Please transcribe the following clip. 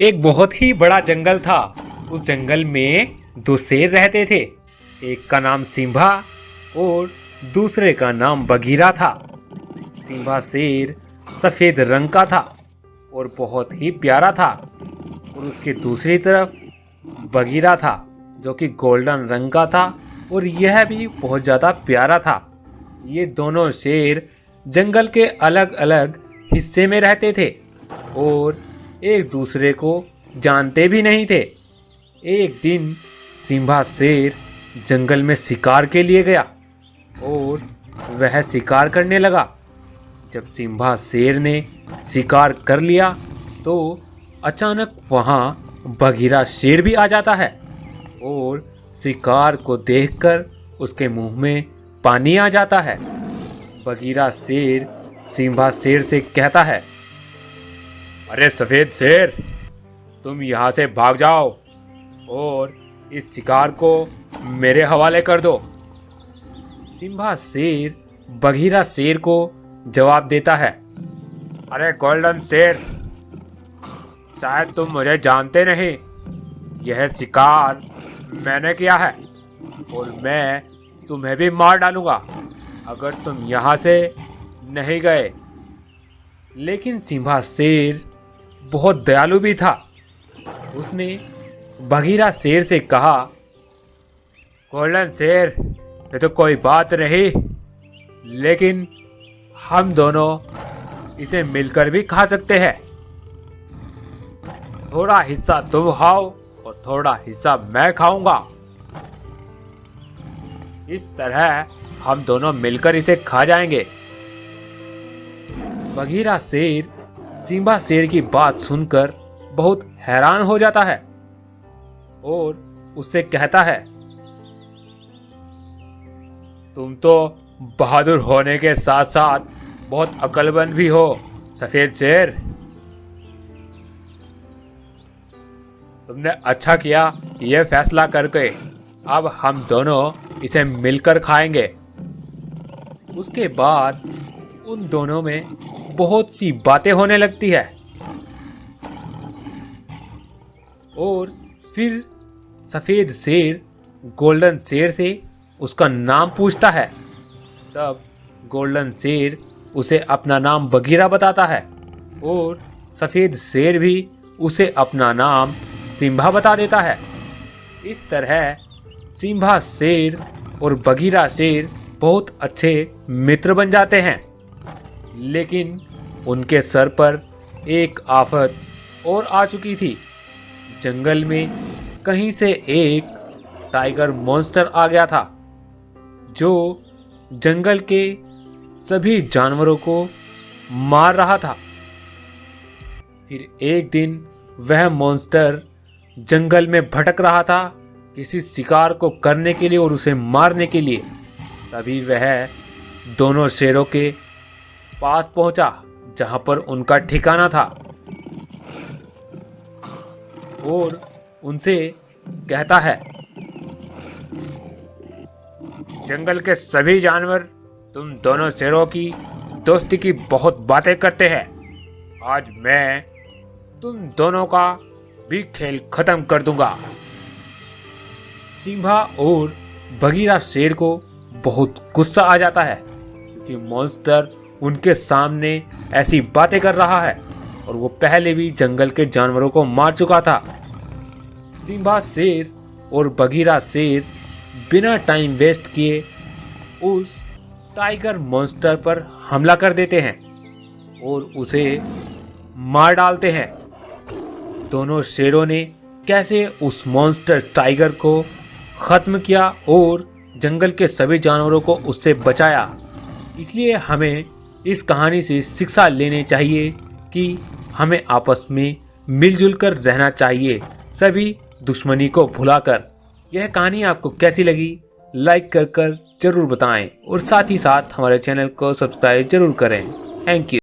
एक बहुत ही बड़ा जंगल था। उस जंगल में दो शेर रहते थे। एक का नाम सिम्बा और दूसरे का नाम बगीरा था। सिम्बा शेर सफ़ेद रंग का था और बहुत ही प्यारा था, और उसके दूसरी तरफ बगीरा था जो कि गोल्डन रंग का था और यह भी बहुत ज़्यादा प्यारा था। ये दोनों शेर जंगल के अलग अलग हिस्से में रहते थे और एक दूसरे को जानते भी नहीं थे। एक दिन सिम्बा शेर जंगल में शिकार के लिए गया और वह शिकार करने लगा। जब सिम्बा शेर ने शिकार कर लिया तो अचानक वहाँ बगीरा शेर भी आ जाता है और शिकार को देखकर उसके मुंह में पानी आ जाता है। बगीरा शेर सिम्बा शेर से कहता है, अरे सफ़ेद शेर, तुम यहाँ से भाग जाओ और इस शिकार को मेरे हवाले कर दो। सिम्बा शेर बगीरा शेर को जवाब देता है, अरे गोल्डन शेर, शायद तुम मुझे जानते नहीं। यह शिकार मैंने किया है और मैं तुम्हें भी मार डालूंगा अगर तुम यहाँ से नहीं गए। लेकिन सिम्बा शेर बहुत दयालु भी था। उसने बगीरा शेर से कहा, गोल्डन शेर, ये तो कोई बात नहीं, लेकिन हम दोनों इसे मिलकर भी खा सकते हैं। थोड़ा हिस्सा तुम खाओ और थोड़ा हिस्सा मैं खाऊंगा। इस तरह हम दोनों मिलकर इसे खा जाएंगे। बगीरा शेर सिम्बा शेर की बात सुनकर बहुत हैरान हो जाता है और उससे कहता है, तुम तो बहादुर होने के साथ साथ बहुत अक्लमंद भी हो सफ़ेद शेर। तुमने अच्छा किया यह फैसला करके। अब हम दोनों इसे मिलकर खाएंगे। उसके बाद उन दोनों में बहुत सी बातें होने लगती है और फिर सफ़ेद शेर गोल्डन शेर से उसका नाम पूछता है। तब गोल्डन शेर उसे अपना नाम बगीरा बताता है और सफ़ेद शेर भी उसे अपना नाम सिम्बा बता देता है। इस तरह सिम्बा शेर और बगीरा शेर बहुत अच्छे मित्र बन जाते हैं। लेकिन उनके सर पर एक आफत और आ चुकी थी। जंगल में कहीं से एक टाइगर मॉन्स्टर आ गया था जो जंगल के सभी जानवरों को मार रहा था। फिर एक दिन वह मॉन्स्टर जंगल में भटक रहा था किसी शिकार को करने के लिए और उसे मारने के लिए। तभी वह दोनों शेरों के पास पहुंचा जहां पर उनका ठिकाना था और उनसे कहता है, जंगल के सभी जानवर तुम दोनों शेरों की दोस्ती की बहुत बातें करते हैं। आज मैं तुम दोनों का भी खेल खत्म कर दूंगा। सिम्बा और बगीरा शेर को बहुत गुस्सा आ जाता है क्योंकि मॉन्स्टर उनके सामने ऐसी बातें कर रहा है और वो पहले भी जंगल के जानवरों को मार चुका था। सिम्बा शेर और बगीरा शेर बिना टाइम वेस्ट किए उस टाइगर मॉन्स्टर पर हमला कर देते हैं और उसे मार डालते हैं। दोनों शेरों ने कैसे उस मॉन्स्टर टाइगर को ख़त्म किया और जंगल के सभी जानवरों को उससे बचाया। इसलिए हमें इस कहानी से शिक्षा लेनी चाहिए कि हमें आपस में मिलजुल कर रहना चाहिए, सभी दुश्मनी को भुलाकर। यह कहानी आपको कैसी लगी लाइक कर ज़रूर बताएं और साथ ही साथ हमारे चैनल को सब्सक्राइब ज़रूर करें। Thank you.